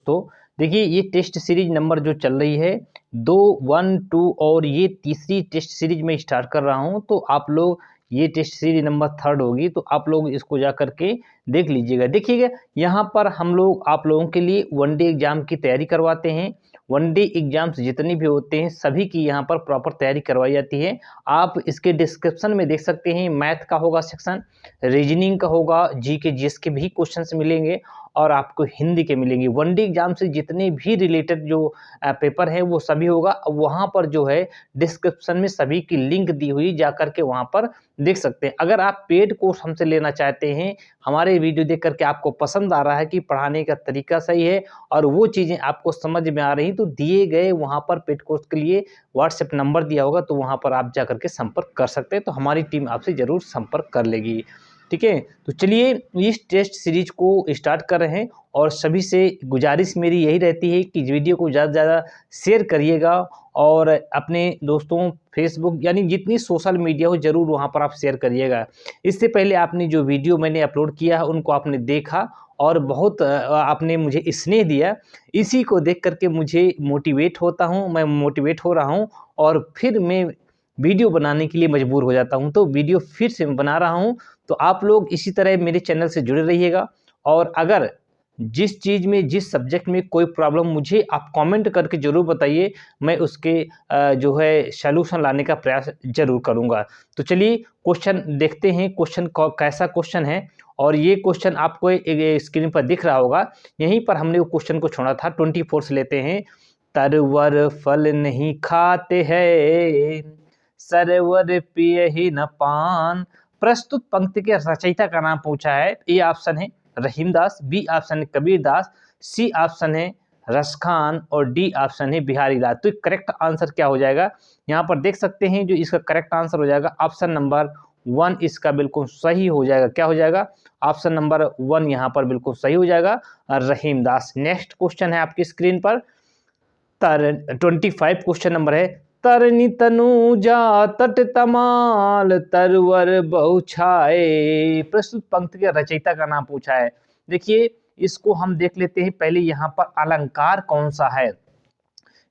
दोस्तों, देखिए ये टेस्ट सीरीज नंबर जो चल रही है 2, 1, 2 और ये तीसरी टेस्ट सीरीज में स्टार्ट कर रहा हूँ। तो आप लोग ये टेस्ट सीरीज नंबर 3rd होगी, तो आप लोग इसको जा करके देख लीजिएगा। देखिएगा यहाँ पर हम लोग आप लोगों के लिए वनडे एग्जाम की तैयारी करवाते हैं। वनडे एग्जाम्स जितने भी होते हैं सभी की यहाँ पर प्रॉपर तैयारी करवाई जाती है। आप इसके डिस्क्रिप्शन में देख सकते हैं, मैथ का होगा सेक्शन, रीजनिंग का होगा, जीके जीएस के भी क्वेश्चंस मिलेंगे और आपको हिंदी के मिलेंगे। वनडे एग्जाम से जितने भी रिलेटेड जो पेपर है वो सभी होगा। वहाँ पर जो है डिस्क्रिप्शन में सभी की लिंक दी हुई, जा करके वहाँ पर देख सकते हैं। अगर आप पेड कोर्स हमसे लेना चाहते हैं, हमारे वीडियो देख करके आपको पसंद आ रहा है कि पढ़ाने का तरीका सही है और वो चीज़ें आपको समझ में आ रही, तो दिए गए वहाँ पर पेड कोर्स के लिए व्हाट्सएप नंबर दिया होगा, तो वहाँ पर आप जा करके संपर्क कर सकते हैं। तो हमारी टीम आपसे ज़रूर संपर्क कर लेगी। ठीक है, तो चलिए इस टेस्ट सीरीज को स्टार्ट कर रहे हैं और सभी से गुजारिश मेरी यही रहती है कि इस वीडियो को ज़्यादा से ज़्यादा शेयर करिएगा और अपने दोस्तों फेसबुक यानी जितनी सोशल मीडिया हो ज़रूर वहाँ पर आप शेयर करिएगा। इससे पहले आपने जो वीडियो मैंने अपलोड किया है उनको आपने देखा और बहुत आपने मुझे स्नेह दिया। इसी को देख करके मुझे मोटिवेट होता हूँ, मैं मोटिवेट हो रहा हूँ और फिर मैं वीडियो बनाने के लिए मजबूर हो जाता हूँ। तो वीडियो फिर से बना रहा हूँ, तो आप लोग इसी तरह मेरे चैनल से जुड़े रहिएगा। और अगर जिस चीज़ में, जिस सब्जेक्ट में कोई प्रॉब्लम, मुझे आप कमेंट करके ज़रूर बताइए, मैं उसके जो है सॉल्यूशन लाने का प्रयास ज़रूर करूँगा। तो चलिए क्वेश्चन देखते हैं, क्वेश्चन कैसा क्वेश्चन है। और ये क्वेश्चन आपको स्क्रीन पर दिख रहा होगा, यहीं पर हमने वो क्वेश्चन को छोड़ा था। 24 से लेते हैं। तरवर फल नहीं खाते हैं, सरवर पिए ही न पान। प्रस्तुत पंक्ति के रचयिता का नाम पूछा है। ए ऑप्शन है रहीमदास, बी ऑप्शन है कबीरदास, सी ऑप्शन है रसखान और डी ऑप्शन है बिहारी लाल। तो करेक्ट आंसर क्या हो जाएगा, यहाँ पर देख सकते हैं। जो इसका करेक्ट आंसर हो जाएगा ऑप्शन नंबर 1 इसका बिल्कुल सही हो जाएगा। क्या हो जाएगा, ऑप्शन नंबर 1 यहाँ पर बिल्कुल सही हो जाएगा, रहीमदास। नेक्स्ट क्वेश्चन है आपकी स्क्रीन पर 25 क्वेश्चन नंबर है। तरनी तनुजा तट तमाल तरवर बहुछाए। प्रस्तुत पंक्ति के रचयिता का नाम पूछा है। देखिए इसको हम देख लेते हैं। पहले यहाँ पर अलंकार कौन सा है,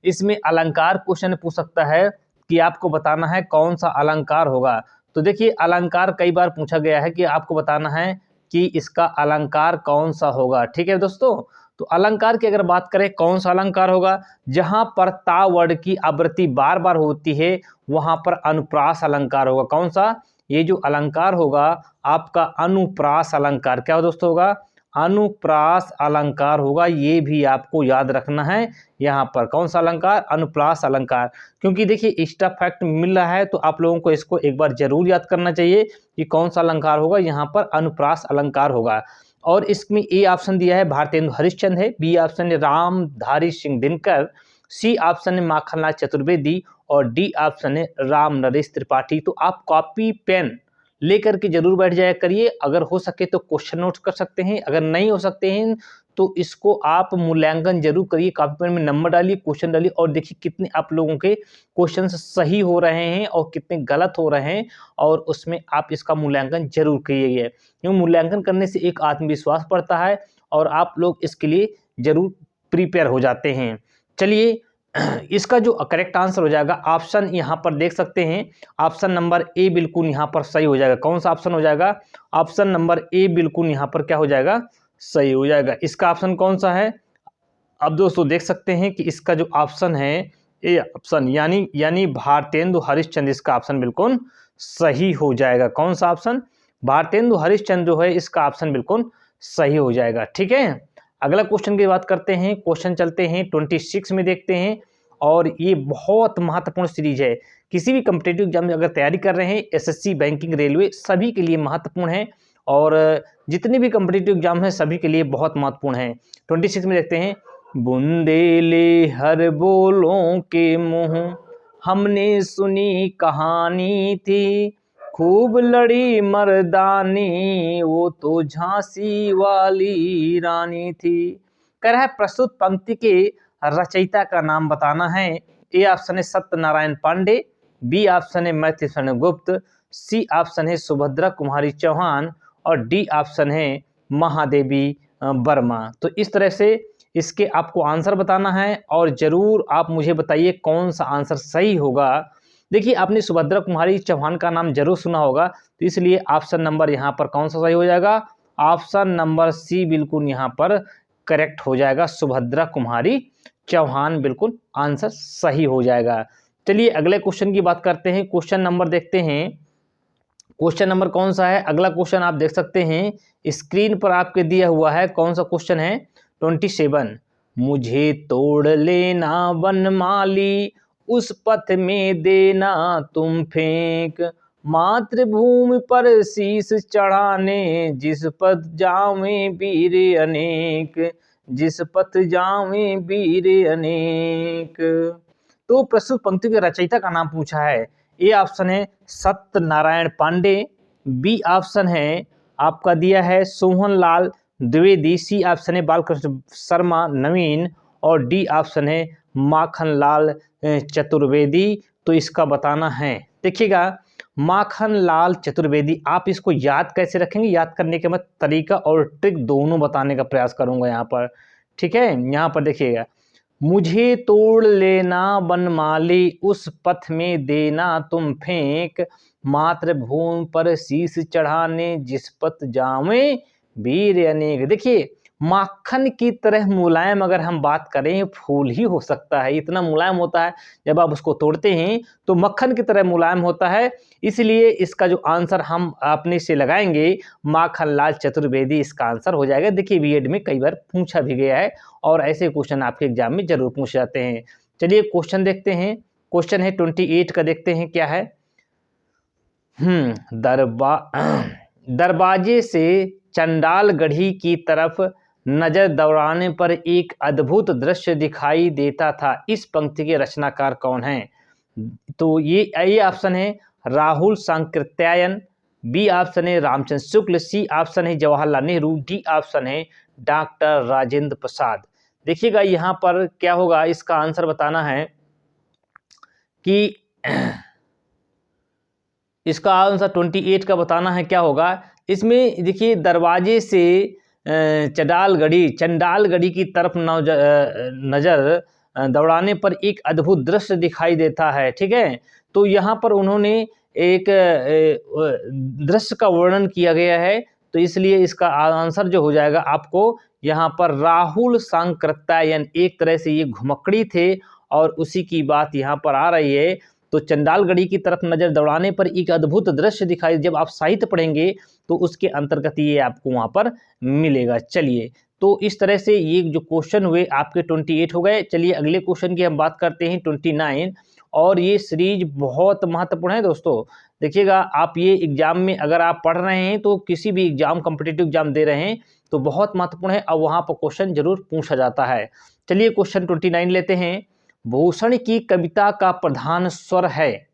इसमें अलंकार क्वेश्चन पूछ सकता है कि आपको बताना है कौन सा अलंकार होगा। तो देखिए अलंकार कई बार पूछा गया है कि आपको बताना है कि इसका अलंकार कौन सा होगा। ठीक है दोस्तों, तो अलंकार की अगर बात करें कौन सा अलंकार होगा, जहां पर ता वर्ड की आवृत्ति बार बार होती है वहां पर अनुप्रास अलंकार होगा। कौन सा, ये जो अलंकार होगा आपका अनुप्रास अलंकार। क्या दोस्तों होगा, अनुप्रास अलंकार होगा। ये भी आपको याद रखना है। यहाँ पर कौन सा अलंकार, अनुप्रास अलंकार। क्योंकि देखिए एक्स्ट्रा फैक्ट मिल रहा है तो आप लोगों को इसको एक बार जरूर याद करना चाहिए कि कौन सा अलंकार होगा, यहाँ पर अनुप्रास अलंकार होगा। और इसमें ए ऑप्शन दिया है भारतेंदु हरिश्चंद्र है, बी ऑप्शन है रामधारी सिंह दिनकर, सी ऑप्शन है माखनलाल चतुर्वेदी और डी ऑप्शन है राम नरेश त्रिपाठी। तो आप कॉपी पेन लेकर के जरूर बैठ जाया करिए। अगर हो सके तो क्वेश्चन नोट कर सकते हैं, अगर नहीं हो सकते हैं तो इसको आप मूल्यांकन जरूर करिए। कॉपी पेन में नंबर डालिए, क्वेश्चन डालिए और देखिए कितने आप लोगों के क्वेश्चन सही हो रहे हैं और कितने गलत हो रहे हैं, और उसमें आप इसका मूल्यांकन जरूर करिए। क्योंकि मूल्यांकन करने से एक आत्मविश्वास बढ़ता है और आप लोग इसके लिए जरूर प्रिपेयर हो जाते हैं। चलिए इसका जो करेक्ट आंसर हो जाएगा ऑप्शन यहाँ पर देख सकते हैं, ऑप्शन नंबर ए बिल्कुल यहाँ पर सही हो जाएगा। कौन सा ऑप्शन हो जाएगा, ऑप्शन नंबर ए बिल्कुल यहाँ पर क्या हो जाएगा, सही हो जाएगा। इसका ऑप्शन कौन सा है, अब दोस्तों देख सकते हैं कि इसका जो ऑप्शन है ए ऑप्शन यानी भारतेंदु हरिश्चंद्र, इसका ऑप्शन बिल्कुल सही हो जाएगा। कौन सा ऑप्शन, भारतेंदु हरिश्चंद्र जो है इसका ऑप्शन बिल्कुल सही हो जाएगा। ठीक है, अगला क्वेश्चन की बात करते हैं। क्वेश्चन चलते हैं 26 में देखते हैं, और ये बहुत महत्वपूर्ण सीरीज है। किसी भी कॉम्पिटिटिव एग्जाम में अगर तैयारी कर रहे हैं, एसएससी, बैंकिंग, रेलवे, सभी के लिए महत्वपूर्ण है और जितने भी कॉम्पिटिटिव एग्जाम हैं सभी के लिए बहुत महत्वपूर्ण है। 26 में देखते हैं। बुंदेले हर बोलों के मुँह हमने सुनी कहानी थी, खूब लड़ी मर्दानी वो तो झांसी वाली रानी थी। कह रहा है प्रस्तुत पंक्ति के रचयिता का नाम बताना है। ए ऑप्शन है सत्यनारायण पांडे, बी ऑप्शन है मैथिली गुप्त, सी ऑप्शन है सुभद्रा कुमारी चौहान और डी ऑप्शन है महादेवी वर्मा। तो इस तरह से इसके आपको आंसर बताना है और ज़रूर आप मुझे बताइए कौन सा आंसर सही होगा। देखिए आपने सुभद्रा कुमारी चौहान का नाम जरूर सुना होगा, तो इसलिए ऑप्शन नंबर यहाँ पर कौन सा सही हो जाएगा, ऑप्शन नंबर सी बिल्कुल यहाँ पर करेक्ट हो जाएगा, सुभद्रा कुमारी चौहान बिल्कुल आंसर सही हो जाएगा। चलिए अगले क्वेश्चन की बात करते हैं, क्वेश्चन नंबर देखते हैं, क्वेश्चन नंबर कौन सा है। अगला क्वेश्चन आप देख सकते हैं स्क्रीन पर आपके दिया हुआ है, कौन सा क्वेश्चन है 27। मुझे तोड़ लेना वनमाली, उस पथ में देना तुम फेंक, मातृभूमि पर शीश चढ़ाने, जिस पथ जावें वीर अनेक, जिस पथ जावें वीर अनेक। तो प्रस्तुत पंक्ति के रचयिता का नाम पूछा है। ए ऑप्शन है सत्यनारायण पांडे, बी ऑप्शन है आपका दिया है सोहनलाल द्विवेदी, सी ऑप्शन है बालकृष्ण शर्मा नवीन और डी ऑप्शन है माखनलाल चतुर्वेदी। तो इसका बताना है, देखिएगा माखनलाल चतुर्वेदी, आप इसको याद कैसे रखेंगे, याद करने के मैं तरीका और ट्रिक दोनों बताने का प्रयास करूंगा यहाँ पर, ठीक है। यहाँ पर देखिएगा, मुझे तोड़ लेना वनमाली, उस पथ में देना तुम फेंक, मातृभूमि पर शीश चढ़ाने, जिस पथ जावें वीर अनेक। देखिए माखन की तरह मुलायम अगर हम बात करें, फूल ही हो सकता है, इतना मुलायम होता है, जब आप उसको तोड़ते हैं तो मक्खन की तरह मुलायम होता है। इसलिए इसका जो आंसर हम अपने से लगाएंगे माखनलाल चतुर्वेदी, इसका आंसर हो जाएगा। देखिए बीएड में कई बार पूछा भी गया है और ऐसे क्वेश्चन आपके एग्जाम में जरूर पूछ जाते हैं। चलिए क्वेश्चन देखते हैं, क्वेश्चन है 28 का, देखते हैं क्या है। दरवाजे से चंडालगढ़ी की तरफ नजर दौड़ाने पर एक अद्भुत दृश्य दिखाई देता था, इस पंक्ति के रचनाकार कौन हैं। तो ये ऑप्शन है राहुल सांकृत्यायन, बी ऑप्शन है रामचंद्र शुक्ल, सी ऑप्शन है जवाहरलाल नेहरू, डी ऑप्शन है डॉक्टर राजेंद्र प्रसाद। देखिएगा यहाँ पर क्या होगा, इसका आंसर बताना है कि इसका आंसर 28 का बताना है क्या होगा। इसमें देखिए दरवाजे से चंडालगढ़ी की तरफ नजर दौड़ाने पर एक अद्भुत दृश्य दिखाई देता है, ठीक है। तो यहाँ पर उन्होंने एक दृश्य का वर्णन किया गया है, तो इसलिए इसका आंसर जो हो जाएगा आपको यहाँ पर राहुल सांकृत्यायन, एक तरह से ये घुमक्कड़ी थे और उसी की बात यहाँ पर आ रही है। तो चंडालगढ़ी की तरफ नजर दौड़ाने पर एक अद्भुत दृश्य दिखाई, जब आप साहित्य पढ़ेंगे तो उसके अंतर्गत ये आपको वहां पर मिलेगा। चलिए तो इस तरह से ये जो क्वेश्चन हुए आपके 28 हो गए। चलिए अगले क्वेश्चन की हम बात करते हैं 29, और ये सीरीज बहुत महत्वपूर्ण है दोस्तों। देखिएगा आप ये एग्जाम में अगर आप पढ़ रहे हैं तो किसी भी एग्जाम कॉम्पिटिटिव एग्जाम दे रहे हैं तो बहुत महत्वपूर्ण है, और वहां पर क्वेश्चन जरूर पूछा जाता है। चलिए क्वेश्चन 29 लेते हैं। भूषण की कविता का प्रधान स्वर है,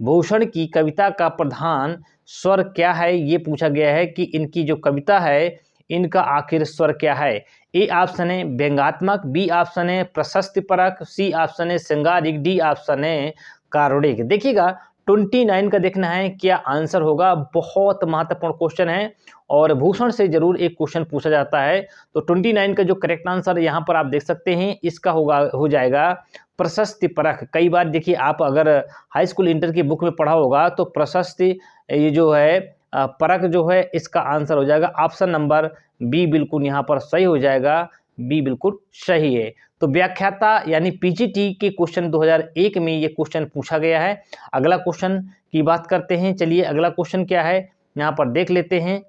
भूषण की कविता का प्रधान स्वर क्या है, ये पूछा गया है कि इनकी जो कविता है इनका आखिर स्वर क्या है। ए ऑप्शन है व्यंग्यात्मक, बी ऑप्शन है प्रशस्ति परक, सी ऑप्शन है श्रृंगारिक, डी ऑप्शन है कारुणिक। देखिएगा 29 का देखना है क्या आंसर होगा, बहुत महत्वपूर्ण क्वेश्चन है और भूषण से जरूर एक क्वेश्चन पूछा जाता है। तो 29 का जो करेक्ट आंसर यहाँ पर आप देख सकते हैं, इसका हो जाएगा प्रशस्ति परक। कई बार देखिए आप अगर हाई स्कूल इंटर की बुक में पढ़ा होगा तो प्रशस्ति ये जो है परक जो है इसका आंसर हो जाएगा ऑप्शन नंबर बी, बिल्कुल यहाँ पर सही हो जाएगा, बी बिल्कुल सही है। तो व्याख्याता यानी पीजीटी के क्वेश्चन 2001 में ये क्वेश्चन पूछा गया है। अगला क्वेश्चन की बात करते हैं। चलिए अगला क्वेश्चन क्या है यहाँ पर देख लेते हैं।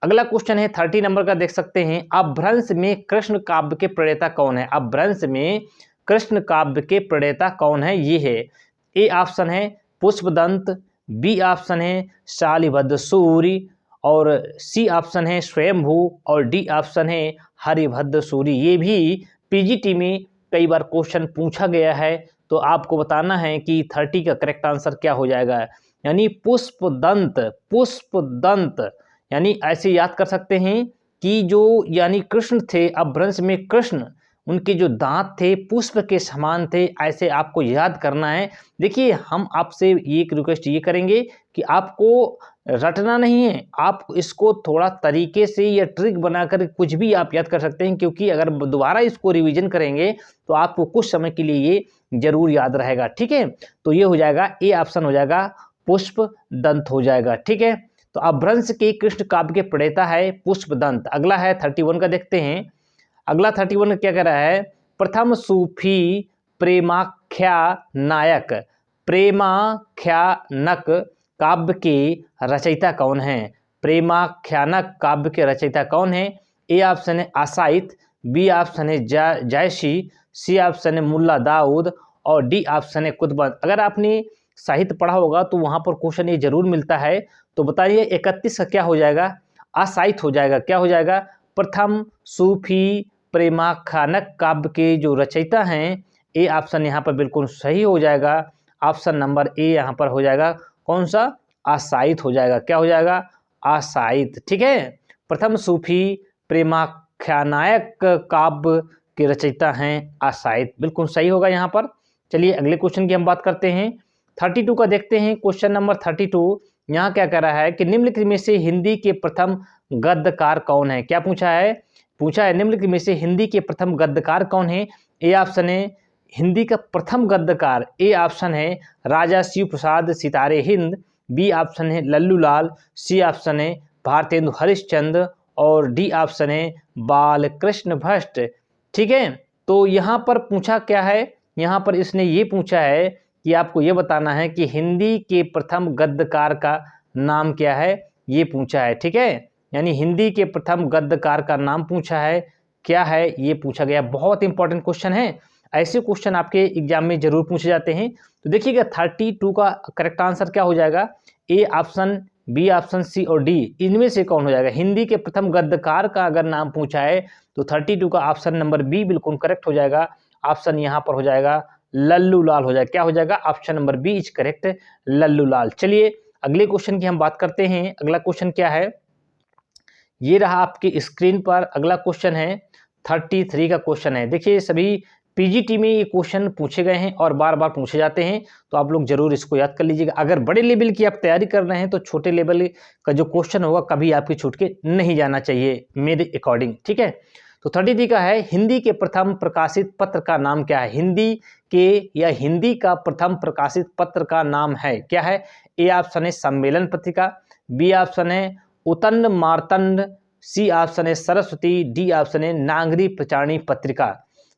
अगला क्वेश्चन है 30 नंबर का, देख सकते हैं। अपभ्रंश में कृष्ण काव्य के प्रणेता कौन है, अपभ्रंश में कृष्ण काव्य के प्रणेता कौन है, ये है। ए ऑप्शन है पुष्पदंत, बी ऑप्शन है शालिभद्र सूरि और सी ऑप्शन है स्वयंभू और डी ऑप्शन है हरिभद्र सूरि। ये भी पीजीटी में कई बार क्वेश्चन पूछा गया है, तो आपको बताना है कि 30 का करेक्ट आंसर क्या हो जाएगा। यानी पुष्पदंत, पुष्पदंत यानी ऐसे याद कर सकते हैं कि जो यानी कृष्ण थे, अपभ्रंश में कृष्ण, उनके जो दांत थे पुष्प के समान थे, ऐसे आपको याद करना है। देखिए हम आपसे एक रिक्वेस्ट ये करेंगे कि आपको रटना नहीं है, आप इसको थोड़ा तरीके से या ट्रिक बनाकर कुछ भी आप याद कर सकते हैं, क्योंकि अगर दोबारा इसको रिवीजन करेंगे तो आपको कुछ समय के लिए ये जरूर याद रहेगा। ठीक है, तो ये हो जाएगा, ए ऑप्शन हो जाएगा पुष्प दंत हो जाएगा। ठीक है, तो अपभ्रंश के कृष्ण काव्य के प्रणेता है पुष्प दंत। अगला है 31 का, देखते हैं अगला 31 क्या कह रहा है, प्रथम सूफी प्रेमाख्या नायक प्रेमाख्यानक काव्य के रचयिता कौन है? प्रेमाख्यानक काव्य के रचयिता कौन है? ए ऑप्शन है आसाइत, बी ऑप्शन है जायसी, सी ऑप्शन है मुल्ला दाऊद और डी ऑप्शन है कुतुबुद्दीन। अगर आपने साहित्य पढ़ा होगा तो वहां पर क्वेश्चन ये जरूर मिलता है। तो बताइए 31 का क्या हो जाएगा? आसाइत हो जाएगा। क्या हो जाएगा? प्रथम सूफी प्रेमाख्यानक काव्य के जो रचयिता हैं, ए ऑप्शन यहाँ पर बिल्कुल सही हो जाएगा। ऑप्शन नंबर ए यहाँ पर हो जाएगा कौन सा? आसाइत हो जाएगा। क्या हो जाएगा? आसाइत। ठीक है, प्रथम सूफी प्रेमाख्यानायक काव्य के रचयिता हैं आसाइत, बिल्कुल सही होगा यहाँ पर। चलिए अगले क्वेश्चन की हम बात करते हैं, 32 का देखते हैं। क्वेश्चन नंबर 32 यहाँ क्या कह रहा है कि निम्नलिखित में से हिंदी के प्रथम गद्यकार कौन है? क्या पूछा है? पूछा है निम्नलिखित में से हिंदी के प्रथम गद्यकार कौन है? ए ऑप्शन है हिंदी का प्रथम गद्यकार, ए ऑप्शन है राजा शिव प्रसाद सितारे हिंद, बी ऑप्शन है लल्लू लाल, सी ऑप्शन है भारतेंदु हरिश्चंद्र और डी ऑप्शन है बालकृष्ण भट्ट। ठीक है, तो यहाँ पर पूछा क्या है? यहाँ पर इसने ये पूछा है कि आपको ये बताना है कि हिंदी के प्रथम गद्यकार का नाम क्या है, ये पूछा है। ठीक है, यानी हिंदी के प्रथम गद्यकार का नाम पूछा है, क्या है ये पूछा गया। बहुत इंपॉर्टेंट क्वेश्चन है, ऐसे क्वेश्चन आपके एग्जाम में जरूर पूछे जाते हैं। तो देखिएगा 32 का करेक्ट आंसर क्या हो जाएगा? ए ऑप्शन, बी ऑप्शन, सी और डी, इनमें से कौन हो जाएगा? हिंदी के प्रथम गद्यकार का अगर नाम पूछा है तो 32 का ऑप्शन नंबर बी बिल्कुल करेक्ट हो जाएगा। ऑप्शन यहाँ पर हो जाएगा लल्लू लाल हो जाएगा। क्या हो जाएगा? Option number B is correct, Lallu Lal. चलिए अगले क्वेश्चन की हम बात करते हैं। अगला क्वेश्चन क्या है? ये रहा आपकी स्क्रीन पर। अगला क्वेश्चन है 33 का क्वेश्चन है। देखिए सभी पीजीटी में ये क्वेश्चन पूछे गए हैं और बार बार पूछे जाते हैं, तो आप लोग जरूर इसको याद कर लीजिएगा। अगर बड़े लेवल की आप तैयारी कर रहे हैं तो छोटे लेवल का जो क्वेश्चन होगा कभी आपकी छूट के नहीं जाना चाहिए मेरे अकॉर्डिंग। ठीक है, तो 33 का है, हिंदी के प्रथम प्रकाशित पत्र का नाम क्या है? हिंदी के या हिंदी का प्रथम प्रकाशित पत्र का नाम है, क्या है? ए ऑप्शन है सम्मेलन पत्रिका, बी ऑप्शन है उतन मार्तंड, सी ऑप्शन है सरस्वती, डी ऑप्शन है नागरी प्रचारणी पत्रिका।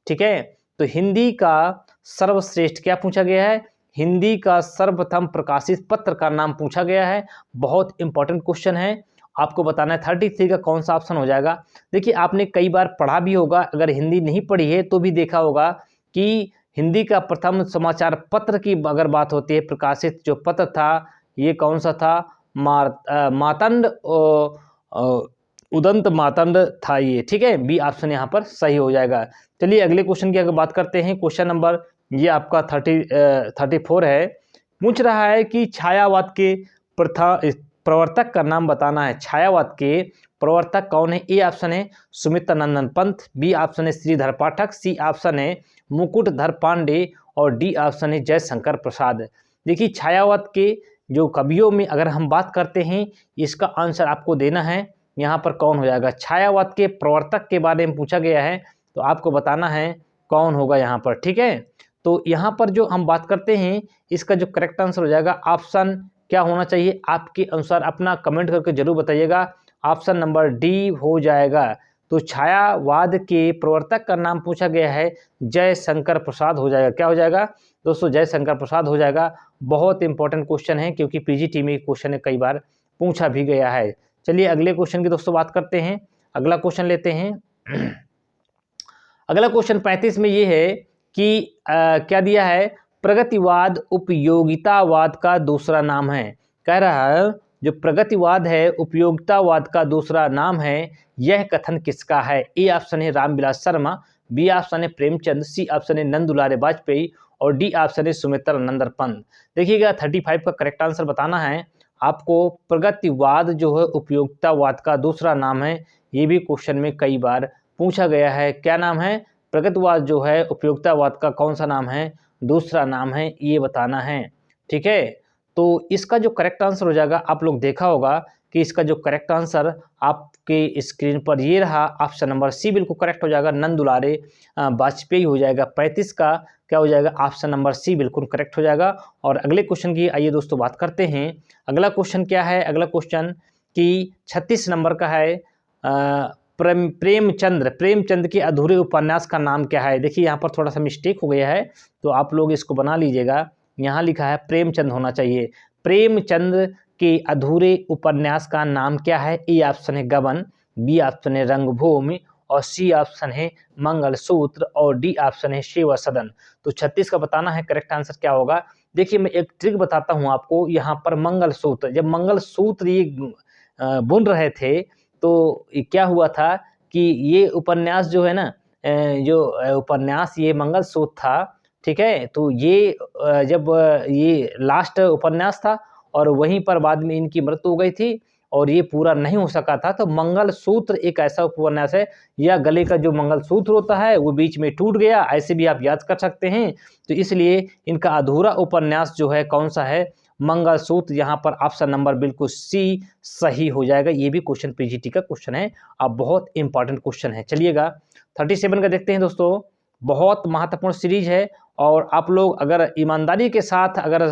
ठीक है, तो हिंदी का सर्वश्रेष्ठ क्या पूछा गया है? हिंदी का सर्वप्रथम प्रकाशित पत्र का नाम पूछा गया है। बहुत इंपॉर्टेंट क्वेश्चन है, आपको बताना है 33 का कौन सा ऑप्शन हो जाएगा। देखिए आपने कई बार पढ़ा भी होगा, अगर हिंदी नहीं पढ़ी है तो भी देखा होगा कि हिंदी का प्रथम समाचार पत्र की अगर बात होती है, प्रकाशित जो पत्र था ये कौन सा था? मातंड, उदंत मातंड था ये। ठीक है, बी ऑप्शन यहाँ पर सही हो जाएगा। चलिए अगले क्वेश्चन की अगर बात करते हैं, क्वेश्चन नंबर ये आपका 34 है। पूछ रहा है कि छायावाद के प्रवर्तक का नाम बताना है। छायावाद के प्रवर्तक कौन है? ए ऑप्शन है सुमित्रा नंदन पंत, बी ऑप्शन है श्रीधर पाठक, सी ऑप्शन है मुकुटधर पांडे और डी ऑप्शन है जयशंकर प्रसाद। देखिए छायावाद के जो कवियों में अगर हम बात करते हैं, इसका आंसर आपको देना है यहाँ पर कौन हो जाएगा। छायावाद के प्रवर्तक के बारे में पूछा गया है तो आपको बताना है कौन होगा यहाँ पर। ठीक है, तो यहाँ पर जो हम बात करते हैं इसका जो करेक्ट आंसर हो जाएगा, ऑप्शन क्या होना चाहिए आपके अनुसार? अपना कमेंट करके जरूर बताइएगा। ऑप्शन नंबर डी हो जाएगा। तो छायावाद के प्रवर्तक का नाम पूछा गया है, जयशंकर प्रसाद हो जाएगा। क्या हो जाएगा दोस्तों? जयशंकर प्रसाद हो जाएगा। बहुत इंपॉर्टेंट क्वेश्चन है क्योंकि पीजीटी में क्वेश्चन कई बार पूछा भी गया है। चलिए अगले क्वेश्चन की दोस्तों बात करते हैं। अगला क्वेश्चन लेते हैं। अगला क्वेश्चन 35 में ये है कि क्या दिया है? प्रगतिवाद उपयोगितावाद का दूसरा नाम है। कह रहा है जो प्रगतिवाद है उपयोगितावाद का दूसरा नाम है, यह कथन किसका है? ए ऑप्शन है रामविलास शर्मा, बी ऑप्शन है प्रेमचंद, सी ऑप्शन है नंदुलारे वाजपेयी और डी ऑप्शन है सुमित्रा नंदन पंत। देखिएगा 35 का करेक्ट आंसर बताना है आपको। प्रगतिवाद जो है उपयोगितावाद का दूसरा नाम है, ये भी क्वेश्चन में कई बार पूछा गया है। क्या नाम है? प्रगतिवाद जो है उपयोगितावाद का कौन सा नाम है? दूसरा नाम है, ये बताना है। ठीक है, तो इसका जो करेक्ट आंसर हो जाएगा, आप लोग देखा होगा कि इसका जो करेक्ट आंसर आपके स्क्रीन पर ये रहा, ऑप्शन नंबर सी बिल्कुल करेक्ट हो जाएगा, नंद दुलारे वाजपेयी हो जाएगा। 35 का क्या हो जाएगा, ऑप्शन नंबर सी बिल्कुल करेक्ट हो जाएगा। और अगले क्वेश्चन की आइए दोस्तों बात करते हैं। अगला क्वेश्चन क्या है, अगला क्वेश्चन कि 36 नंबर का है, प्रेमचंद के अधूरे उपन्यास का नाम क्या है। देखिए यहाँ पर थोड़ा सा मिस्टेक हो गया है, तो आप लोग इसको बना लीजिएगा। यहाँ लिखा है प्रेमचंद होना चाहिए। प्रेमचंद के अधूरे उपन्यास का नाम क्या है। ए ऑप्शन है गबन, बी ऑप्शन है रंगभूमि, और सी ऑप्शन है मंगलसूत्र, और डी ऑप्शन है शिव सदन। तो 36 का बताना है करेक्ट आंसर क्या होगा। देखिए मैं एक ट्रिक बताता हूँ आपको। यहाँ पर मंगलसूत्र, जब मंगलसूत्र ये बुन रहे थे तो क्या हुआ था कि ये उपन्यास जो है ना, जो उपन्यास ये मंगलसूत्र था, ठीक है। तो ये जब ये लास्ट उपन्यास था और वहीं पर बाद में इनकी मृत्यु हो गई थी और ये पूरा नहीं हो सका था। तो मंगलसूत्र एक ऐसा उपन्यास है, या गले का जो मंगलसूत्र होता है वो बीच में टूट गया, ऐसे भी आप याद कर सकते हैं। तो इसलिए इनका अधूरा उपन्यास जो है कौन सा है, मंगलसूत्र। यहाँ पर ऑप्शन नंबर बिल्कुल सी सही हो जाएगा। ये भी क्वेश्चन पीजीटी का क्वेश्चन है, अब बहुत इंपॉर्टेंट क्वेश्चन है। चलिएगा 37 का देखते हैं दोस्तों। बहुत महत्वपूर्ण सीरीज है और आप लोग अगर ईमानदारी के साथ अगर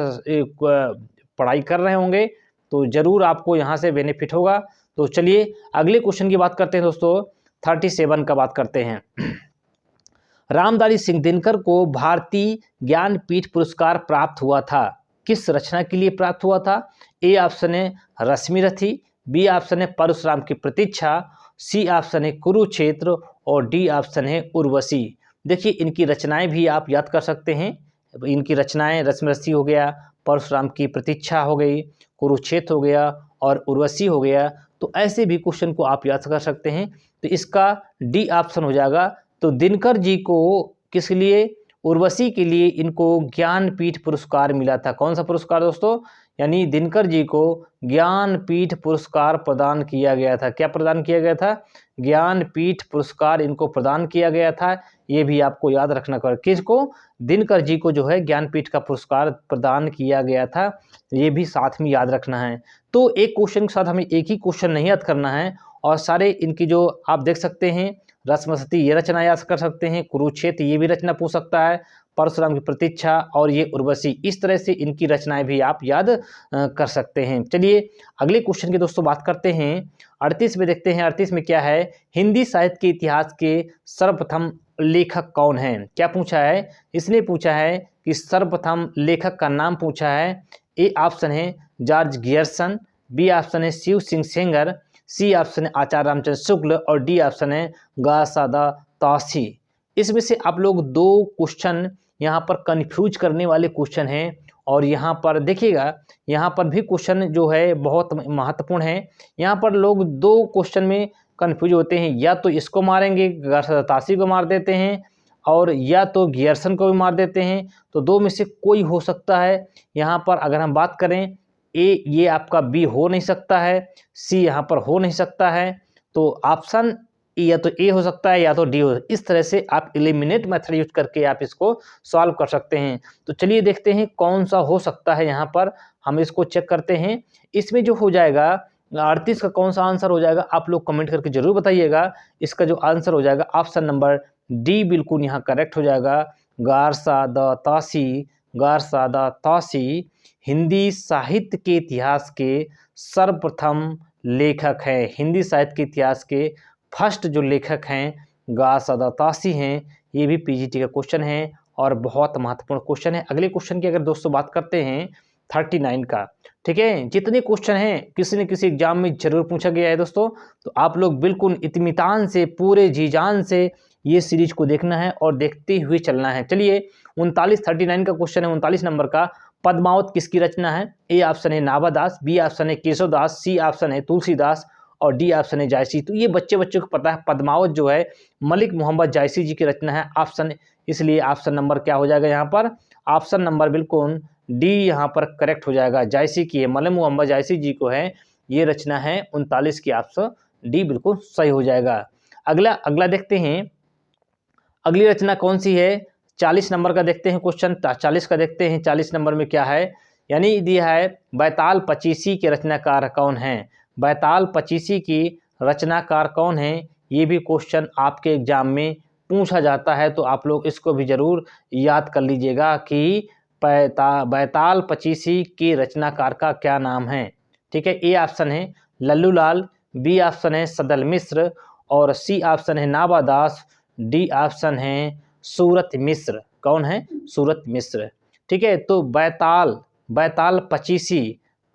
पढ़ाई कर रहे होंगे तो जरूर आपको यहाँ से बेनिफिट होगा। तो चलिए अगले क्वेश्चन की बात करते हैं दोस्तों। 37 का बात करते हैं। रामधारी सिंह दिनकर को भारतीय ज्ञानपीठ पुरस्कार प्राप्त हुआ था, किस रचना के लिए प्राप्त हुआ था। ए ऑप्शन है रश्मिरथी, बी ऑप्शन है परशुराम की प्रतीक्षा, सी ऑप्शन है कुरुक्षेत्र, और डी ऑप्शन है उर्वशी। देखिए इनकी रचनाएं भी आप याद कर सकते हैं। इनकी रचनाएं रश्मिरथी हो गया, परशुराम की प्रतीक्षा हो गई, कुरुक्षेत्र हो गया और उर्वशी हो गया। तो ऐसे भी क्वेश्चन को आप याद कर सकते हैं। तो इसका डी ऑप्शन हो जाएगा। तो दिनकर जी को किस लिए, उर्वशी के लिए इनको ज्ञानपीठ पुरस्कार मिला था। कौन सा पुरस्कार दोस्तों, यानी दिनकर जी को ज्ञानपीठ पुरस्कार प्रदान किया गया था। क्या प्रदान किया गया था, ज्ञानपीठ पुरस्कार इनको प्रदान किया गया था। ये भी आपको याद रखना कर, किसको, दिनकर जी को जो है ज्ञानपीठ का पुरस्कार प्रदान किया गया था। ये भी साथ में याद रखना है। तो एक क्वेश्चन के साथ हमें एक ही क्वेश्चन नहीं याद करना है, और सारे इनकी जो आप देख सकते हैं, रश्मिरथी ये रचना याद कर सकते हैं, कुरुक्षेत्र ये भी रचना पूछ सकता है, परशुराम की प्रतीक्षा और ये उर्वशी, इस तरह से इनकी रचनाएं भी आप याद कर सकते हैं। चलिए अगले क्वेश्चन की दोस्तों बात करते हैं। 38 में देखते हैं। 38 में क्या है, हिंदी साहित्य के इतिहास के सर्वप्रथम लेखक कौन है। क्या पूछा है, इसने पूछा है कि सर्वप्रथम लेखक का नाम पूछा है। ए ऑप्शन है जॉर्ज गियर्सन, बी ऑप्शन है शिव सिंह सेंगर, सी ऑप्शन है आचार्य रामचंद्र शुक्ल, और डी ऑप्शन है गौसादा तासी। इसमें से आप लोग दो क्वेश्चन यहाँ पर कंफ्यूज करने वाले क्वेश्चन हैं, और यहाँ पर देखिएगा, यहाँ पर भी क्वेश्चन जो है बहुत महत्वपूर्ण है। यहाँ पर लोग दो क्वेश्चन में कंफ्यूज होते हैं, या तो इसको मारेंगे गौसादा तासी को मार देते हैं, और या तो गियर्सन को भी मार देते हैं। तो दो में से कोई हो सकता है। यहाँ पर अगर हम बात करें, ए ये आपका बी हो नहीं सकता है, सी यहाँ पर हो नहीं सकता है। तो ऑप्शन या तो ए हो सकता है या तो डी हो। इस तरह से आप एलिमिनेट मेथड यूज करके आप इसको सॉल्व कर सकते हैं। तो चलिए देखते हैं कौन सा हो सकता है। यहाँ पर हम इसको चेक करते हैं। इसमें जो हो जाएगा 38 का कौन सा आंसर हो जाएगा, आप लोग कमेंट करके जरूर बताइएगा। इसका जो आंसर हो जाएगा ऑप्शन नंबर डी बिल्कुल यहाँ करेक्ट हो जाएगा। गौसादा तासी हिंदी साहित्य के इतिहास के सर्वप्रथम लेखक हैं। हिंदी साहित्य के इतिहास के फर्स्ट जो लेखक हैं गौसादा तासी हैं। ये भी पीजीटी का क्वेश्चन है और बहुत महत्वपूर्ण क्वेश्चन है। अगले क्वेश्चन की अगर दोस्तों बात करते हैं 39 का, ठीक है। जितने क्वेश्चन हैं किसी न किसी एग्जाम में जरूर पूछा गया है दोस्तों। तो आप लोग बिल्कुल इत्मीनान से, पूरे जी जान से ये सीरीज को देखना है और देखते हुए चलना है। चलिए 39 का क्वेश्चन है, 39 नंबर का। पद्मावत किसकी रचना है। ए ऑप्शन है नाभादास, बी ऑप्शन है केशवदास, सी ऑप्शन है तुलसीदास, और डी ऑप्शन है जायसी। तो ये बच्चों को पता है, पद्मावत जो है मलिक मोहम्मद जायसी जी की रचना है। ऑप्शन, इसलिए ऑप्शन नंबर क्या हो जाएगा यहाँ पर, ऑप्शन नंबर बिल्कुल डी यहाँ पर करेक्ट हो जाएगा। जायसी की है, मलिक मोहम्मद जायसी जी को है ये रचना है। 39 की ऑप्शन डी बिल्कुल सही हो जाएगा। अगला देखते हैं, अगली रचना कौन सी है। 40 नंबर का देखते हैं क्वेश्चन। 40 का देखते हैं, 40 नंबर में क्या है। यानी दिया है बैताल पचीसी के रचनाकार कौन हैं, बैताल पचीसी की रचनाकार कौन है, ये भी क्वेश्चन आपके एग्जाम में पूछा जाता है। तो आप लोग इसको भी जरूर याद कर लीजिएगा कि बैताल पचीसी के रचनाकार का क्या नाम है। ठीक है, ए ऑप्शन है लल्लू लाल, बी ऑप्शन है सदल मिश्र और सी ऑप्शन है नाबा दास, डी ऑप्शन है सूरत मिश्र। कौन है? सूरत मिश्र। ठीक है, तो बैताल, बैताल पचीसी,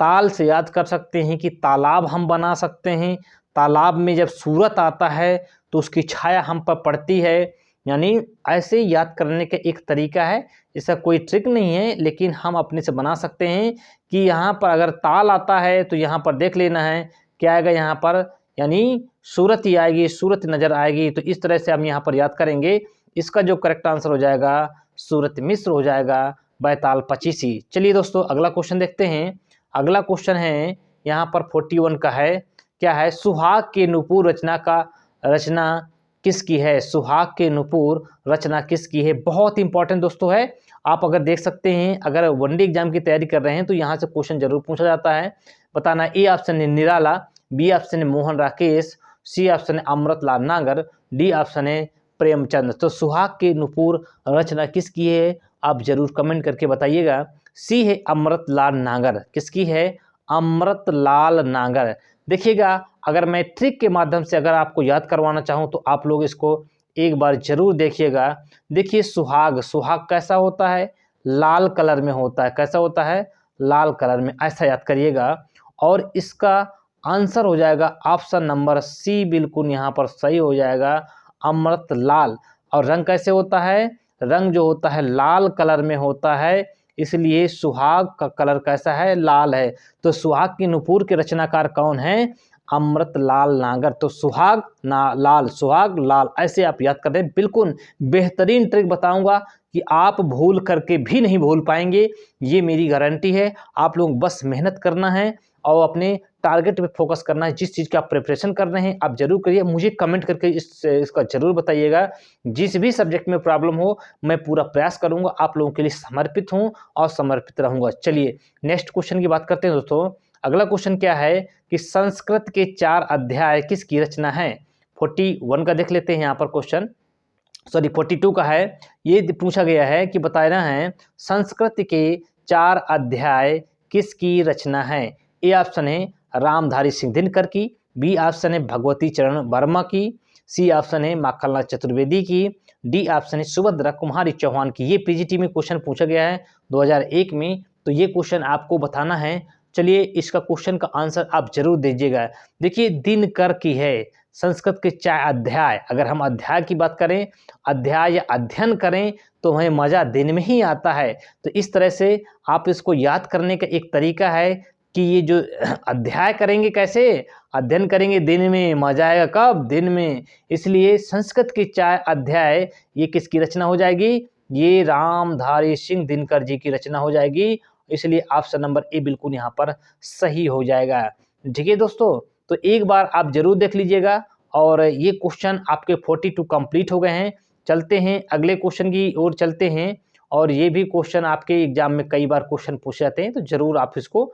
ताल से याद कर सकते हैं कि तालाब हम बना सकते हैं। तालाब में जब सूरत आता है तो उसकी छाया हम पर पड़ती है, यानी ऐसे याद करने का एक तरीका है। इसका कोई ट्रिक नहीं है, लेकिन हम अपने से बना सकते हैं कि यहाँ पर अगर ताल आता है तो यहाँ पर देख लेना है क्या आएगा यहाँ पर, यानी सूरत ही आएगी, सूरत नज़र आएगी। तो इस तरह से हम यहाँ पर याद करेंगे। इसका जो करेक्ट आंसर हो जाएगा सूरत मिश्र हो जाएगा, बैताल पचीसी। चलिए दोस्तों अगला क्वेश्चन देखते हैं। अगला क्वेश्चन है यहाँ पर 41 का है, क्या है? सुहाग के नुपुर रचना किसकी है? सुहाग के नुपुर रचना किसकी है? बहुत इंपॉर्टेंट दोस्तों है। आप अगर देख सकते हैं, अगर वनडे एग्जाम की तैयारी कर रहे हैं तो यहाँ से क्वेश्चन जरूर पूछा जाता है। बताना, ए ऑप्शन है निराला, बी ऑप्शन है मोहन राकेश, सी ऑप्शन है अमृतलाल नागर, डी ऑप्शन है प्रेमचंद। तो सुहाग के नुपुर रचना किसकी है? आप जरूर कमेंट करके बताइएगा। सी है अमृतलाल नागर। किसकी है? अमृतलाल नागर। देखिएगा, अगर मैं ट्रिक के माध्यम से अगर आपको याद करवाना चाहूँ तो आप लोग इसको एक बार जरूर देखिएगा। देखिए सुहाग, सुहाग कैसा होता है? लाल कलर में होता है। कैसा होता है? लाल कलर में। ऐसा याद करिएगा। और इसका आंसर हो जाएगा ऑप्शन नंबर सी, बिल्कुल यहाँ पर सही हो जाएगा, अमृत लाल। और रंग कैसे होता है? रंग जो होता है लाल कलर में होता है, इसलिए सुहाग का कलर कैसा है? लाल है। तो सुहाग की नुपुर के रचनाकार कौन है? अमृतलाल नागर। तो सुहाग लाल, सुहाग लाल, ऐसे आप याद कर रहे हैं। बिल्कुल बेहतरीन ट्रिक बताऊंगा कि आप भूल करके भी नहीं भूल पाएंगे, ये मेरी गारंटी है। आप लोग बस मेहनत करना है और अपने टारगेट पे फोकस करना है। जिस चीज़ का आप प्रिपरेशन कर रहे हैं आप जरूर करिए। मुझे कमेंट करके इसका जरूर बताइएगा। जिस भी सब्जेक्ट में प्रॉब्लम हो मैं पूरा प्रयास करूंगा, आप लोगों के लिए समर्पित हूं और समर्पित रहूंगा। चलिए नेक्स्ट क्वेश्चन की बात करते हैं दोस्तों। अगला क्वेश्चन क्या है कि संस्कृत के 4 अध्याय किसकी रचना है? 41 का देख लेते हैं यहाँ पर क्वेश्चन, सॉरी 42 का है। ये पूछा गया है कि बताना है संस्कृत के 4 अध्याय किसकी रचना है? ए ऑप्शन है रामधारी सिंह दिनकर की, बी ऑप्शन है भगवती चरण वर्मा की, सी ऑप्शन है माखनलाल चतुर्वेदी की, डी ऑप्शन है सुभद्रा कुमारी चौहान की। ये पीजीटी में क्वेश्चन पूछा गया है 2001 में, तो ये क्वेश्चन आपको बताना है। चलिए इसका क्वेश्चन का आंसर आप जरूर दीजिएगा। देखिए दिनकर की है। संस्कृत के 4 अध्याय, अगर हम अध्याय की बात करें, अध्याय या अध्ययन करें तो हमें मजा दिन में ही आता है। तो इस तरह से आप इसको याद करने का एक तरीका है कि ये जो अध्याय करेंगे कैसे? अध्ययन करेंगे दिन में, मजा आएगा कब? दिन में। इसलिए संस्कृत के 4 अध्याय ये किसकी रचना हो जाएगी? ये रामधारी सिंह दिनकर जी की रचना हो जाएगी। इसलिए ऑप्शन नंबर ए बिल्कुल यहाँ पर सही हो जाएगा। ठीक है दोस्तों, तो एक बार आप जरूर देख लीजिएगा। और ये क्वेश्चन आपके 42 कंप्लीट हो गए हैं। चलते हैं अगले क्वेश्चन की ओर चलते हैं। और ये भी क्वेश्चन आपके एग्जाम में कई बार क्वेश्चन पूछे जाते हैं, तो जरूर आप इसको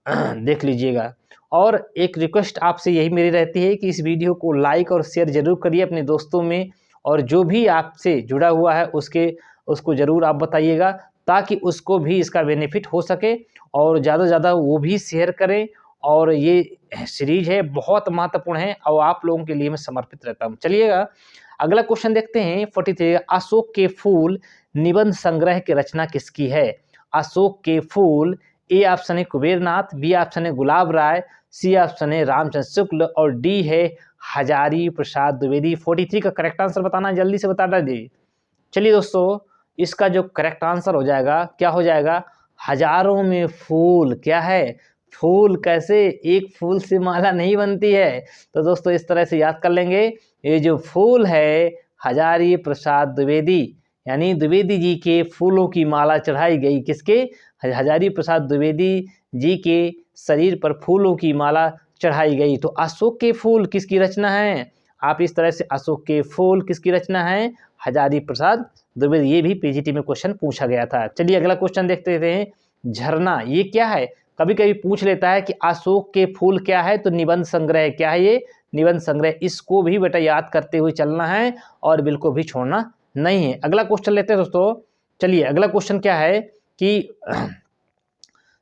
देख लीजिएगा। और एक रिक्वेस्ट आपसे यही मेरी रहती है कि इस वीडियो को लाइक और शेयर जरूर करिए अपने दोस्तों में, और जो भी आपसे जुड़ा हुआ है उसको जरूर आप बताइएगा, ताकि उसको भी इसका बेनिफिट हो सके और ज़्यादा से ज़्यादा वो भी शेयर करें। और ये सीरीज है बहुत महत्वपूर्ण है और आप लोगों के लिए मैं समर्पित रहता हूँ। चलिएगा अगला क्वेश्चन देखते हैं 43। अशोक के फूल निबंध संग्रह की रचना किसकी है? अशोक के फूल, ए ऑप्शन है कुबेरनाथ, बी ऑप्शन है गुलाब राय, सी ऑप्शन है रामचंद्र शुक्ल और डी है हजारी प्रसाद द्विवेदी। 43 का करेक्ट आंसर बताना, जल्दी से बता दीजिए। चलिए दोस्तों, इसका जो करेक्ट आंसर हो जाएगा क्या हो जाएगा? हजारों में फूल। क्या है? फूल। कैसे? एक फूल से माला नहीं बनती है। तो दोस्तों इस तरह से याद कर लेंगे। ये जो फूल है हजारी प्रसाद द्विवेदी, यानी द्विवेदी जी के फूलों की माला चढ़ाई गई। किसके? हजारी प्रसाद द्विवेदी जी के शरीर पर फूलों की माला चढ़ाई गई। तो अशोक के फूल किसकी रचना है? आप इस तरह से अशोक के फूल किसकी रचना है? हजारी प्रसाद द्विवेदी। ये भी पीजीटी में क्वेश्चन पूछा गया था। चलिए अगला क्वेश्चन देखते हैं। झरना ये क्या है? कभी कभी पूछ लेता है कि अशोक के फूल क्या है, तो निबंध संग्रह क्या है, ये निबंध संग्रह। इसको भी बेटा याद करते हुए चलना है और बिल्कुल भी छोड़ना नहीं है। अगला क्वेश्चन लेते हैं दोस्तों। चलिए अगला क्वेश्चन क्या है कि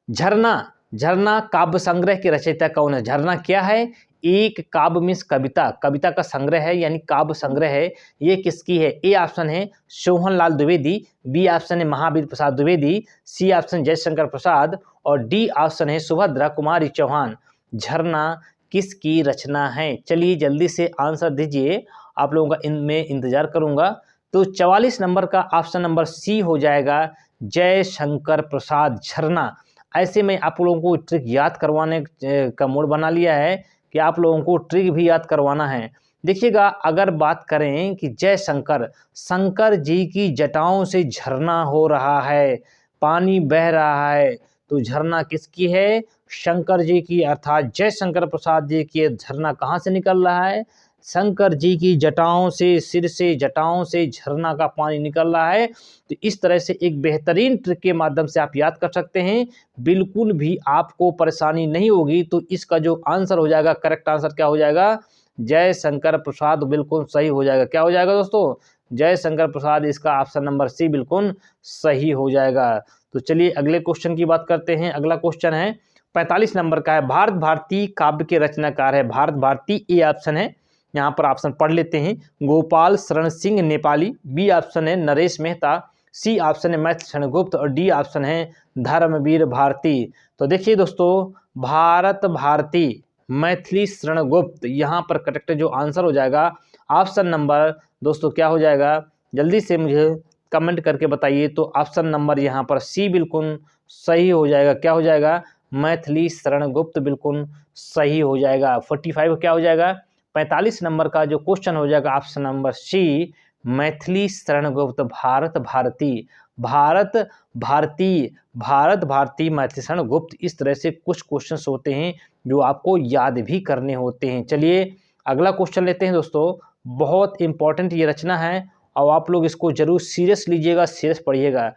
झरना, झरना काव्य संग्रह के रचयिता कौन है? झरना क्या है? एक काव्य मीन्स कविता, कविता का संग्रह है यानी काव्य संग्रह है। ये किसकी है? ए ऑप्शन है सोहनलाल द्विवेदी, बी ऑप्शन है महावीर प्रसाद द्विवेदी, सी ऑप्शन जयशंकर प्रसाद और डी ऑप्शन है सुभद्रा कुमारी चौहान। झरना किसकी रचना है? चलिए जल्दी से आंसर दीजिए, आप लोगों का इनमें इंतजार करूंगा। तो 44 नंबर का ऑप्शन नंबर सी हो जाएगा, जयशंकर प्रसाद। झरना, ऐसे में आप लोगों को ट्रिक याद करवाने का मूड बना लिया है कि आप लोगों को ट्रिक भी याद करवाना है। देखिएगा, अगर बात करें कि जयशंकर, शंकर जी की जटाओं से झरना हो रहा है, पानी बह रहा है, तो झरना किसकी है? शंकर जी की, अर्थात जयशंकर प्रसाद जी की। झरना कहाँ से निकल रहा है? शंकर जी की जटाओं से, सिर से, जटाओं से झरना का पानी निकल रहा है। तो इस तरह से एक बेहतरीन ट्रिक के माध्यम से आप याद कर सकते हैं, बिल्कुल भी आपको परेशानी नहीं होगी। तो इसका जो आंसर हो जाएगा, करेक्ट आंसर क्या हो जाएगा? जयशंकर प्रसाद बिल्कुल सही हो जाएगा। क्या हो जाएगा दोस्तों? जयशंकर प्रसाद, इसका ऑप्शन नंबर सी बिल्कुल सही हो जाएगा। तो चलिए अगले क्वेश्चन की बात करते हैं। अगला क्वेश्चन है 45 नंबर का है, भारत भारती काव्य के रचनाकार है। भारत भारती ए ऑप्शन है, यहाँ पर ऑप्शन पढ़ लेते हैं, गोपाल शरण सिंह नेपाली, बी ऑप्शन है नरेश मेहता, सी ऑप्शन है मैथिली शरण गुप्त और डी ऑप्शन है धर्मवीर भारती। तो देखिए दोस्तों, भारत भारती, मैथिली शरण गुप्त, यहाँ पर करेक्ट जो आंसर हो जाएगा ऑप्शन नंबर दोस्तों क्या हो जाएगा? जल्दी से मुझे कमेंट करके बताइए। तो ऑप्शन नंबर यहाँ पर सी बिल्कुल सही हो जाएगा। क्या हो जाएगा? मैथिली शरण गुप्त बिल्कुल सही हो जाएगा। 45 क्या हो जाएगा? 45 नंबर का जो क्वेश्चन हो जाएगा option number C, Maithili Sharan Gupt, Bharat Bharti, Bharat Bharti, Bharat Bharti, Maithili Sharan Gupt. इस तरह से कुछ क्वेश्चंस होते हैं जो आपको याद भी करने होते हैं। चलिए अगला क्वेश्चन लेते हैं दोस्तों, बहुत इंपॉर्टेंट ये रचना है और आप लोग इसको जरूर सीरियस लीजिएगा, सीरियस पढ़िएगा।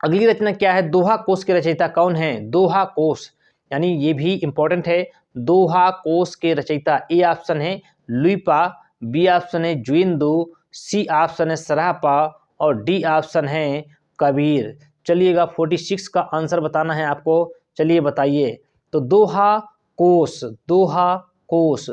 अगली रचना क्या है? दोहा कोश के रचयिता कौन है? दोहा कोश, यानी ये भी इंपॉर्टेंट है। दोहा कोश के रचयिता ए ऑप्शन है लुइपा, बी ऑप्शन है जुइंदो, सी ऑप्शन है सराहपा और डी ऑप्शन है कबीर। चलिएगा 46 का आंसर बताना है आपको। चलिए बताइए। तो दोहा कोश, दोहा कोश,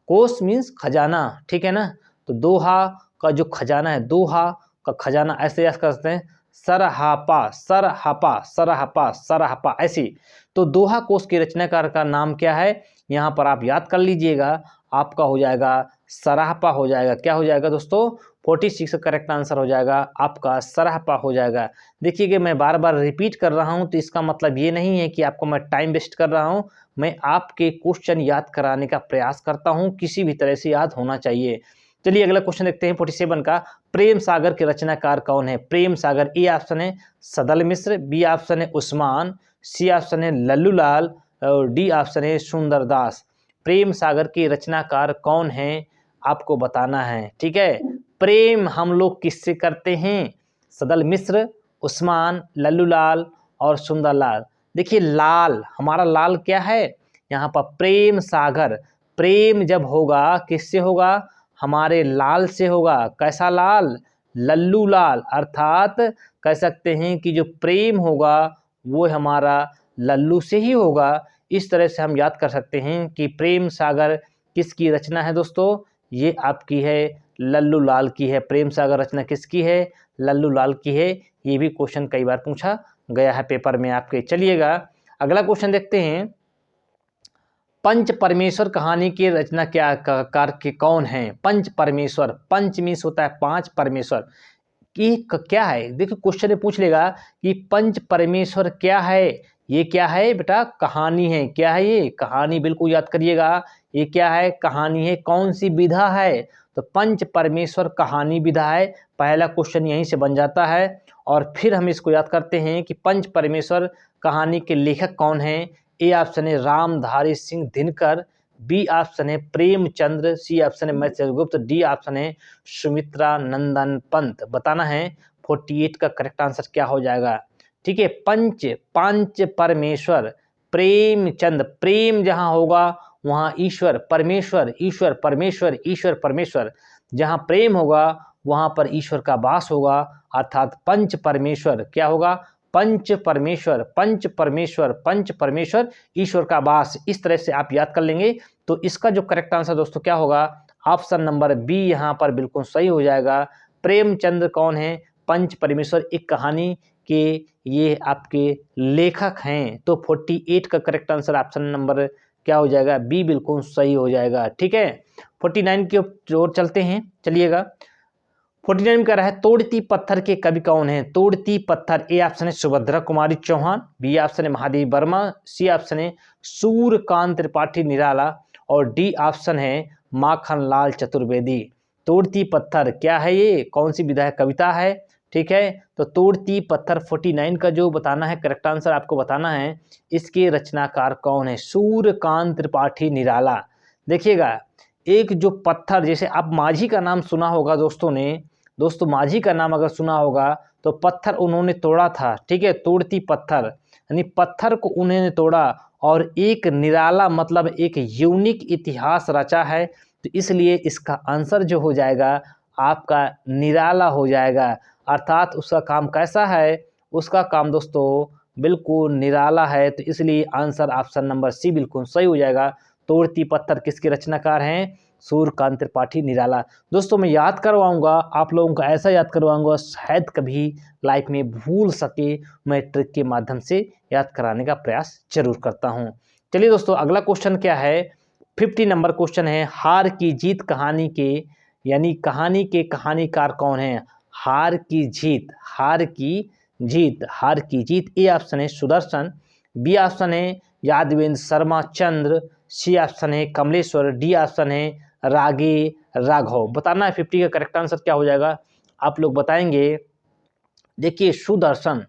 कोश मीन्स खजाना, ठीक है ना? तो दोहा का जो खजाना है, दोहा का खजाना, ऐसे याद कर सकते हैं, सरहापा, सरहापा, सरहापा, सरहापा, ऐसी। तो दोहा कोश के रचनाकार का नाम क्या है? यहाँ पर आप याद कर लीजिएगा, आपका हो जाएगा सराहपा हो जाएगा। क्या हो जाएगा दोस्तों? 46 का करेक्ट आंसर हो जाएगा आपका सराहपा हो जाएगा। देखिए कि मैं बार बार रिपीट कर रहा हूँ, तो इसका मतलब ये नहीं है कि आपको मैं टाइम वेस्ट कर रहा हूँ, मैं आपके क्वेश्चन याद कराने का प्रयास करता हूँ, किसी भी तरह से याद होना चाहिए। चलिए अगला क्वेश्चन देखते हैं 47 का, प्रेम सागर के रचनाकार कौन है? प्रेम सागर, ए ऑप्शन है सदल मिश्र, बी ऑप्शन है उस्मान, सी ऑप्शन है लल्लूलाल और डी ऑप्शन है सुंदरदास। प्रेम सागर के रचनाकार कौन है आपको बताना है, ठीक है? प्रेम हम लोग किससे करते हैं? सदल मिश्र, उस्मान, लल्लूलाल और सुंदरलाल। देखिए लाल, हमारा लाल क्या है यहाँ पर? प्रेम सागर। प्रेम जब होगा किससे होगा? हमारे लाल से होगा। कैसा लाल? लल्लू लाल, अर्थात कह सकते हैं कि जो प्रेम होगा वो हमारा लल्लू से ही होगा। इस तरह से हम याद कर सकते हैं कि प्रेम सागर किसकी रचना है दोस्तों? ये आपकी है लल्लू लाल की है। प्रेम सागर रचना किसकी है? लल्लू लाल की है। ये भी क्वेश्चन कई बार पूछा गया है पेपर में आपके। चलिएगा अगला क्वेश्चन देखते हैं, पंच परमेश्वर कहानी के रचना क्या कार के कौन है? पंच परमेश्वर, पंच मीन्स होता है पांच, परमेश्वर की क्या है? देखिए क्वेश्चन में पूछ लेगा कि पंच परमेश्वर क्या है? ये क्या है बेटा? कहानी है। क्या है ये? कहानी। बिल्कुल याद करिएगा, ये क्या है? कहानी है। कौन सी विधा है? तो पंच परमेश्वर कहानी विधा है। पहला क्वेश्चन यहीं से बन जाता है। और फिर हम इसको याद करते हैं कि पंच परमेश्वर कहानी के लेखक कौन है? ए ऑप्शन है रामधारी सिंह दिनकर, बी ऑप्शन है प्रेमचंद्र, सी ऑप्शन है मैथिली गुप्त, डी ऑप्शन है सुमित्रा नंदन पंत। बताना है 48 का करेक्ट आंसर क्या हो जाएगा? ठीक है। पंच परमेश्वर, प्रेमचंद, प्रेम जहां होगा वहां ईश्वर परमेश्वर, ईश्वर परमेश्वर, ईश्वर परमेश्वर, जहां प्रेम होगा वहां पर ईश्वर का वास होगा, अर्थात पंच परमेश्वर क्या होगा, पंच परमेश्वर, पंच परमेश्वर, पंच परमेश्वर, ईश्वर का वास। इस तरह से आप याद कर लेंगे तो इसका जो करेक्ट आंसर दोस्तों क्या होगा, ऑप्शन नंबर बी यहाँ पर बिल्कुल सही हो जाएगा। प्रेमचंद कौन है, पंच परमेश्वर एक कहानी के ये आपके लेखक हैं। तो 48 का करेक्ट आंसर ऑप्शन नंबर क्या हो जाएगा, बी बिल्कुल सही हो जाएगा। ठीक है, 49 की ओर चलते हैं, चलिएगा। 49 में कह रहा है तोड़ती पत्थर के कवि कौन है। तोड़ती पत्थर, ए ऑप्शन है सुभद्रा कुमारी चौहान, बी ऑप्शन है महादेवी वर्मा, सी ऑप्शन है सूर्यकांत त्रिपाठी निराला और डी ऑप्शन है माखन लाल चतुर्वेदी। तोड़ती पत्थर क्या है, ये कौन सी विधा है, कविता है। ठीक है, तो तोड़ती पत्थर 49 का जो बताना है करेक्ट आंसर आपको बताना है, इसके रचनाकार कौन है, सूर्यकांत त्रिपाठी निराला। देखिएगा, एक जो पत्थर, जैसे आप माझी का नाम सुना होगा दोस्तों ने, दोस्तों माझी का नाम अगर सुना होगा तो पत्थर उन्होंने तोड़ा था। ठीक है, तोड़ती पत्थर यानी पत्थर को उन्होंने तोड़ा और एक निराला मतलब एक यूनिक इतिहास रचा है। तो इसलिए इसका आंसर जो हो जाएगा आपका निराला हो जाएगा, अर्थात उसका काम कैसा है, उसका काम दोस्तों बिल्कुल निराला है। तो इसलिए आंसर ऑप्शन नंबर सी बिल्कुल सही हो जाएगा। तोड़ती पत्थर किसके रचनाकार हैं, सूर्यकांत त्रिपाठी निराला। दोस्तों मैं याद करवाऊंगा आप लोगों को, ऐसा याद करवाऊंगा शायद कभी लाइफ में भूल सके, मैं ट्रिक के माध्यम से याद कराने का प्रयास जरूर करता हूं। चलिए दोस्तों, अगला क्वेश्चन क्या है, 50 नंबर क्वेश्चन है, हार की जीत कहानी के यानी कहानी के कहानीकार कौन है। हार की जीत, हार की जीत, हार की जीत, ए ऑप्शन है सुदर्शन, बी ऑप्शन है यादवेंद्र शर्मा चंद्र, सी ऑप्शन है कमलेश्वर, डी ऑप्शन है रागे राघव। बताना है 50 का करेक्ट आंसर क्या हो जाएगा, आप लोग बताएंगे। देखिए सुदर्शन,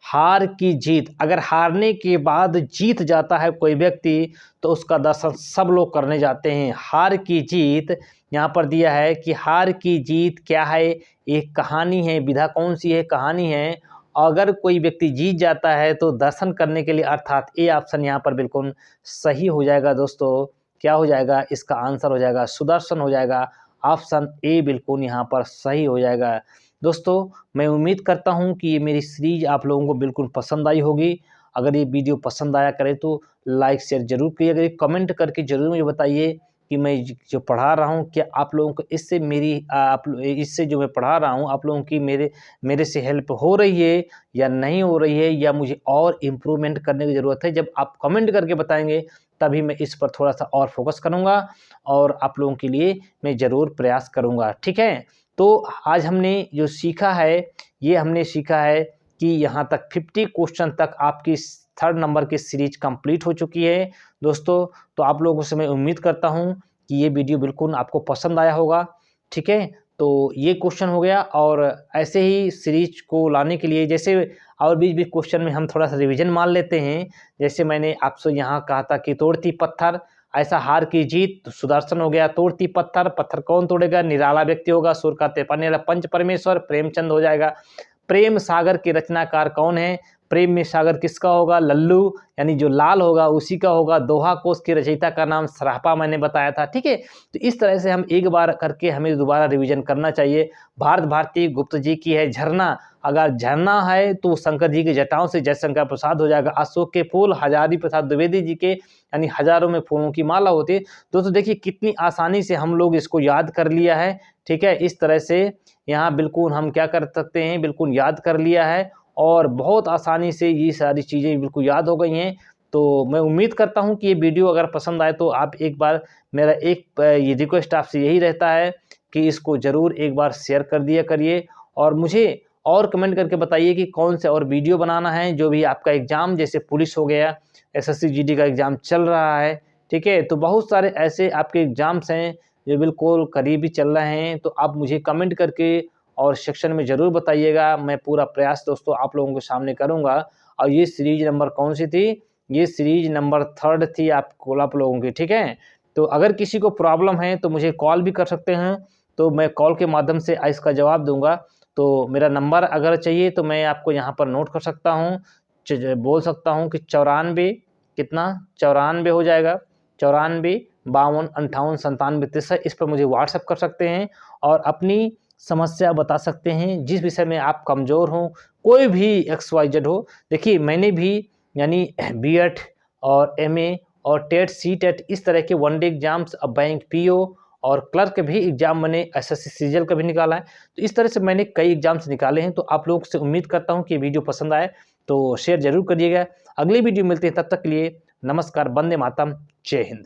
हार की जीत, अगर हारने के बाद जीत जाता है कोई व्यक्ति तो उसका दर्शन सब लोग करने जाते हैं। हार की जीत यहाँ पर दिया है कि हार की जीत क्या है, एक कहानी है, विधा कौन सी है, कहानी है। अगर कोई व्यक्ति जीत जाता है तो दर्शन करने के लिए, अर्थात ए ऑप्शन यहाँ पर बिल्कुल सही हो जाएगा दोस्तों। क्या हो जाएगा, इसका आंसर हो जाएगा सुदर्शन हो जाएगा, ऑप्शन ए बिल्कुल यहाँ पर सही हो जाएगा। दोस्तों मैं उम्मीद करता हूँ कि ये मेरी सीरीज आप लोगों को बिल्कुल पसंद आई होगी। अगर ये वीडियो पसंद आया करे तो लाइक शेयर जरूर कीजिएगा, कमेंट करके जरूर मुझे बताइए कि मैं जो पढ़ा रहा हूँ क्या आप लोगों को इससे मेरी इससे जो मैं पढ़ा रहा हूँ आप लोगों की मेरे से हेल्प हो रही है या नहीं हो रही है, या मुझे और इम्प्रूवमेंट करने की ज़रूरत है। जब आप कमेंट करके बताएंगे तभी मैं इस पर थोड़ा सा और फोकस करूँगा और आप लोगों के लिए मैं ज़रूर प्रयास करूँगा। ठीक है, तो आज हमने जो सीखा है, ये हमने सीखा है कि यहाँ तक 50 क्वेश्चन तक आपकी 3rd नंबर की सीरीज कंप्लीट हो चुकी है दोस्तों। तो आप लोगों से मैं उम्मीद करता हूँ कि ये वीडियो बिल्कुल आपको पसंद आया होगा। ठीक है, तो ये क्वेश्चन हो गया, और ऐसे ही सीरीज को लाने के लिए जैसे और बीच बीच क्वेश्चन में हम थोड़ा सा रिवीजन मान लेते हैं। जैसे मैंने आपसे यहाँ कहा था कि तोड़ती पत्थर, ऐसा हार की जीत, तो सुदर्शन हो गया। तोड़ती पत्थर, पत्थर कौन तोड़ेगा, निराला व्यक्ति होगा, सूर्य का त्रिपाठी निराला, पंच परमेश्वर प्रेमचंद हो जाएगा। प्रेम सागर के रचनाकार कौन है, प्रेम में सागर किसका होगा, लल्लू यानी जो लाल होगा उसी का होगा। दोहा कोश के रचयिता का नाम सरापा मैंने बताया था। ठीक है, तो इस तरह से हम एक बार करके हमें दोबारा रिवीजन करना चाहिए। भारत भारती गुप्त जी की है झरना, अगर झरना है तो शंकर जी की जटाओं से जयशंकर प्रसाद हो जाएगा। अशोक के फूल हजारी प्रसाद द्विवेदी जी के यानी हजारों में फूलों की माला होती है। दोस्तों देखिए कितनी आसानी से हम लोग इसको याद कर लिया है। ठीक है, इस तरह से यहाँ बिल्कुल हम क्या कर सकते हैं, बिल्कुल याद कर लिया है और बहुत आसानी से ये सारी चीज़ें बिल्कुल याद हो गई हैं। तो मैं उम्मीद करता हूँ कि ये वीडियो अगर पसंद आए तो आप एक बार, मेरा एक ये रिक्वेस्ट आपसे यही रहता है कि इसको ज़रूर एक बार शेयर कर दिया करिए और मुझे और कमेंट करके बताइए कि कौन से और वीडियो बनाना है। जो भी आपका एग्ज़ाम, जैसे पुलिस हो गया, SSC GD का एग्ज़ाम चल रहा है। ठीक है, तो बहुत सारे ऐसे आपके एग्ज़ाम्स हैं जो बिल्कुल करीबी चल रहे हैं, तो आप मुझे कमेंट करके और सेक्शन में ज़रूर बताइएगा। मैं पूरा प्रयास दोस्तों आप लोगों के सामने करूँगा। और ये सीरीज नंबर कौन सी थी, ये सीरीज नंबर 3rd थी आप लोगों की। ठीक है, तो अगर किसी को प्रॉब्लम है तो मुझे कॉल भी कर सकते हैं, तो मैं कॉल के माध्यम से इसका जवाब दूंगा। तो मेरा नंबर अगर चाहिए तो मैं आपको यहाँ पर नोट कर सकता हूँ, बोल सकता हूँ कि 94 कितना 94 हो जाएगा, 94 52 58 97 63। इस पर मुझे व्हाट्सएप कर सकते हैं और अपनी समस्या बता सकते हैं, जिस विषय में आप कमज़ोर हों, कोई भी XYZ हो। देखिए मैंने भी यानी B.Ed और MA और टेट C.TET इस तरह के वनडे एग्जाम्स, बैंक PO और क्लर्क भी एग्जाम मैंने SSC CGL का भी निकाला है। तो इस तरह से मैंने कई एग्जाम्स निकाले हैं। तो आप लोगों से उम्मीद करता हूँ कि वीडियो पसंद आए तो शेयर जरूर करिएगा। अगली वीडियो मिलते हैं, तब तक के लिए नमस्कार, वंदे मातरम, जय हिंद।